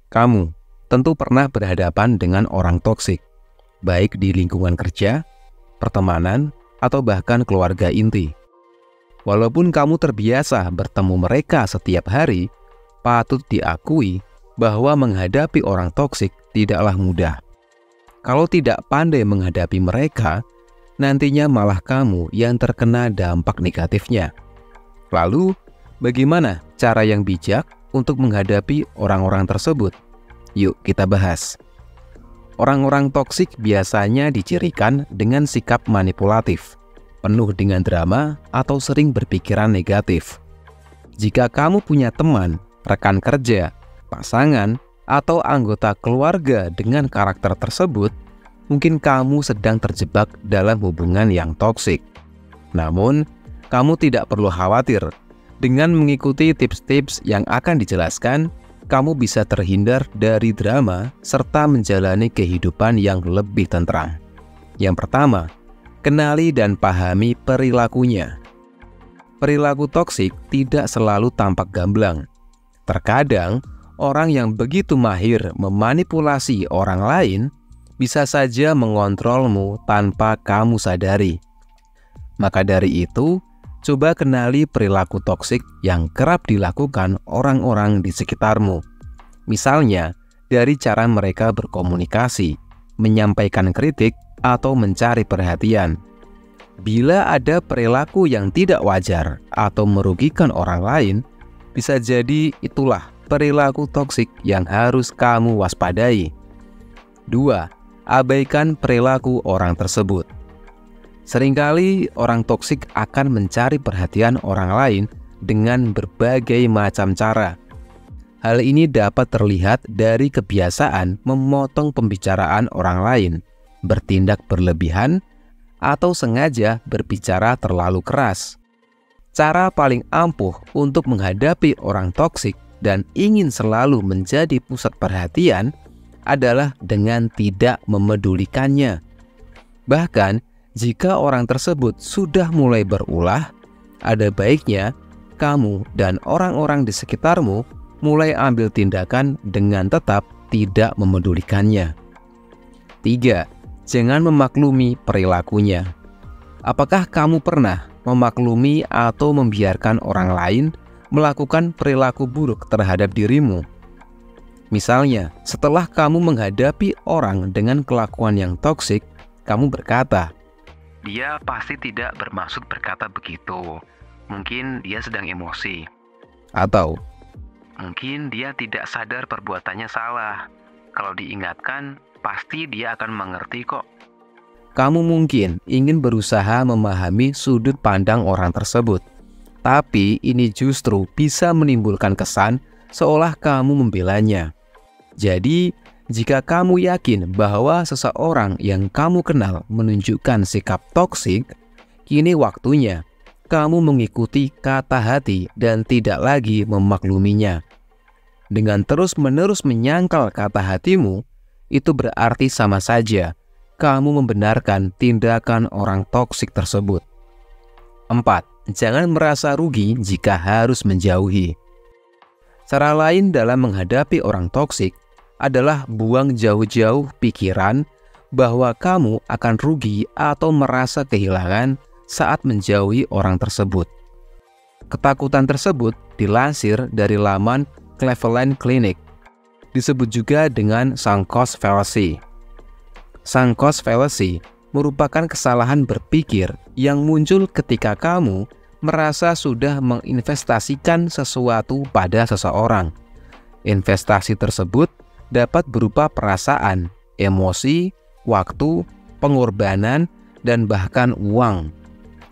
Kamu tentu pernah berhadapan dengan orang toksik, baik di lingkungan kerja, pertemanan, atau bahkan keluarga inti. Walaupun kamu terbiasa bertemu mereka setiap hari, patut diakui bahwa menghadapi orang toksik tidaklah mudah. Kalau tidak pandai menghadapi mereka, nantinya malah kamu yang terkena dampak negatifnya. Lalu, bagaimana cara yang bijak untuk menghadapi orang-orang tersebut? Yuk kita bahas. Orang-orang toksik biasanya dicirikan dengan sikap manipulatif, penuh dengan drama atau sering berpikiran negatif. Jika kamu punya teman, rekan kerja, pasangan, atau anggota keluarga dengan karakter tersebut, mungkin kamu sedang terjebak dalam hubungan yang toksik. Namun, kamu tidak perlu khawatir. Dengan mengikuti tips-tips yang akan dijelaskan, kamu bisa terhindar dari drama serta menjalani kehidupan yang lebih tentram. Yang pertama, kenali dan pahami perilakunya. Perilaku toksik tidak selalu tampak gamblang. Terkadang, orang yang begitu mahir memanipulasi orang lain bisa saja mengontrolmu tanpa kamu sadari. Maka dari itu, coba kenali perilaku toksik yang kerap dilakukan orang-orang di sekitarmu. Misalnya, dari cara mereka berkomunikasi, menyampaikan kritik, atau mencari perhatian. Bila ada perilaku yang tidak wajar atau merugikan orang lain, bisa jadi itulah perilaku toksik yang harus kamu waspadai. 2. Abaikan perilaku orang tersebut. Seringkali orang toksik akan mencari perhatian orang lain dengan berbagai macam cara. Hal ini dapat terlihat dari kebiasaan memotong pembicaraan orang lain, bertindak berlebihan, atau sengaja berbicara terlalu keras. Cara paling ampuh untuk menghadapi orang toksik dan ingin selalu menjadi pusat perhatian adalah dengan tidak memedulikannya. Bahkan, jika orang tersebut sudah mulai berulah, ada baiknya kamu dan orang-orang di sekitarmu mulai ambil tindakan dengan tetap tidak memedulikannya. 3. Jangan memaklumi perilakunya. Apakah kamu pernah memaklumi atau membiarkan orang lain melakukan perilaku buruk terhadap dirimu? Misalnya, setelah kamu menghadapi orang dengan kelakuan yang toksik, kamu berkata, "Dia pasti tidak bermaksud berkata begitu. Mungkin dia sedang emosi." Atau, "Mungkin dia tidak sadar perbuatannya salah. Kalau diingatkan, pasti dia akan mengerti kok." Kamu mungkin ingin berusaha memahami sudut pandang orang tersebut, tapi ini justru bisa menimbulkan kesan seolah kamu membelanya. Jadi, jika kamu yakin bahwa seseorang yang kamu kenal menunjukkan sikap toksik, kini waktunya kamu mengikuti kata hati dan tidak lagi memakluminya. Dengan terus-menerus menyangkal kata hatimu, itu berarti sama saja kamu membenarkan tindakan orang toksik tersebut. 4. Jangan merasa rugi jika harus menjauhi. Cara lain dalam menghadapi orang toksik adalah buang jauh-jauh pikiran bahwa kamu akan rugi atau merasa kehilangan saat menjauhi orang tersebut. Ketakutan tersebut dilansir dari laman Cleveland Clinic. Disebut juga dengan sunk cost fallacy. Sunk cost fallacy merupakan kesalahan berpikir yang muncul ketika kamu merasa sudah menginvestasikan sesuatu pada seseorang. Investasi tersebut dapat berupa perasaan, emosi, waktu, pengorbanan, dan bahkan uang.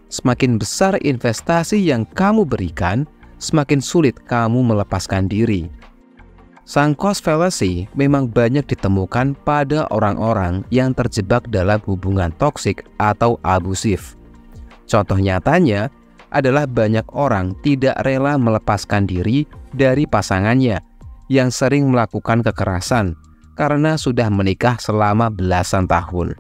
Semakin besar investasi yang kamu berikan, semakin sulit kamu melepaskan diri. Sunk cost fallacy memang banyak ditemukan pada orang-orang yang terjebak dalam hubungan toksik atau abusif. Contoh nyatanya adalah banyak orang tidak rela melepaskan diri dari pasangannya yang sering melakukan kekerasan karena sudah menikah selama belasan tahun.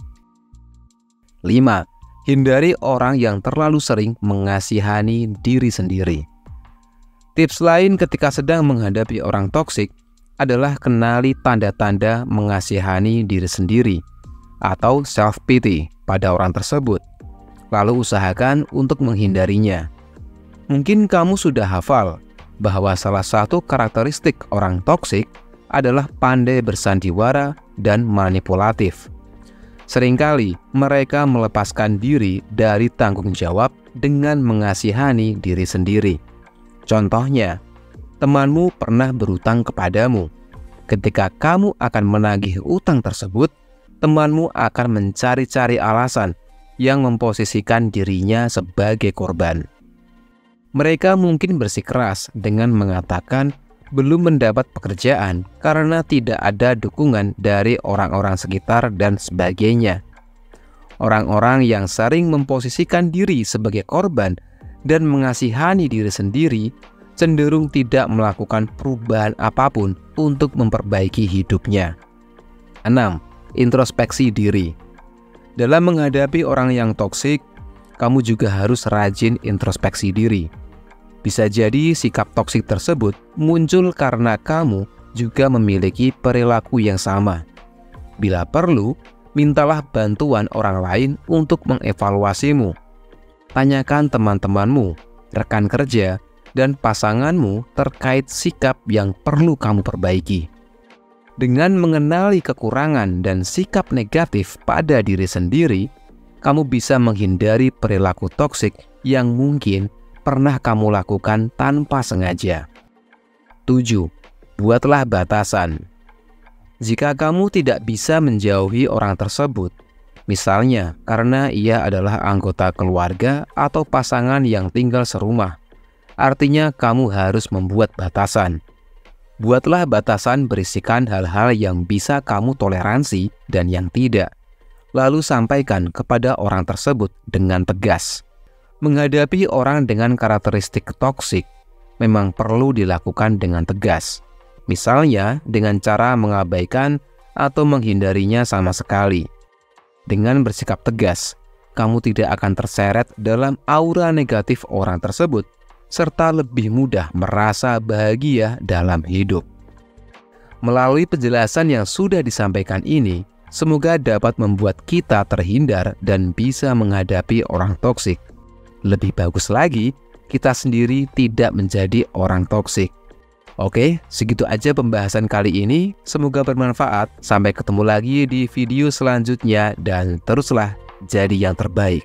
5. Hindari orang yang terlalu sering mengasihani diri sendiri. Tips lain ketika sedang menghadapi orang toksik, adalah kenali tanda-tanda mengasihani diri sendiri atau self-pity pada orang tersebut, lalu usahakan untuk menghindarinya. Mungkin kamu sudah hafal bahwa salah satu karakteristik orang toksik adalah pandai bersandiwara dan manipulatif. Seringkali mereka melepaskan diri dari tanggung jawab dengan mengasihani diri sendiri. Contohnya, temanmu pernah berutang kepadamu. Ketika kamu akan menagih utang tersebut, temanmu akan mencari-cari alasan yang memposisikan dirinya sebagai korban. Mereka mungkin bersikeras dengan mengatakan belum mendapat pekerjaan karena tidak ada dukungan dari orang-orang sekitar dan sebagainya. Orang-orang yang sering memposisikan diri sebagai korban dan mengasihani diri sendiri cenderung tidak melakukan perubahan apapun untuk memperbaiki hidupnya. 6. Introspeksi diri. Dalam menghadapi orang yang toksik, kamu juga harus rajin introspeksi diri. Bisa jadi sikap toksik tersebut muncul karena kamu juga memiliki perilaku yang sama. Bila perlu, mintalah bantuan orang lain untuk mengevaluasimu. Tanyakan teman-temanmu, rekan kerja, dan pasanganmu terkait sikap yang perlu kamu perbaiki. Dengan mengenali kekurangan dan sikap negatif pada diri sendiri, kamu bisa menghindari perilaku toksik yang mungkin pernah kamu lakukan tanpa sengaja. 7. Buatlah batasan. Jika kamu tidak bisa menjauhi orang tersebut, misalnya karena ia adalah anggota keluarga atau pasangan yang tinggal serumah, artinya kamu harus membuat batasan. Buatlah batasan berisikan hal-hal yang bisa kamu toleransi dan yang tidak, lalu sampaikan kepada orang tersebut dengan tegas. Menghadapi orang dengan karakteristik toksik memang perlu dilakukan dengan tegas. Misalnya dengan cara mengabaikan atau menghindarinya sama sekali. Dengan bersikap tegas, kamu tidak akan terseret dalam aura negatif orang tersebut, serta lebih mudah merasa bahagia dalam hidup. Melalui penjelasan yang sudah disampaikan ini, semoga dapat membuat kita terhindar dan bisa menghadapi orang toksik. Lebih bagus lagi, kita sendiri tidak menjadi orang toksik. Oke, segitu aja pembahasan kali ini. Semoga bermanfaat. Sampai ketemu lagi di video selanjutnya dan teruslah jadi yang terbaik.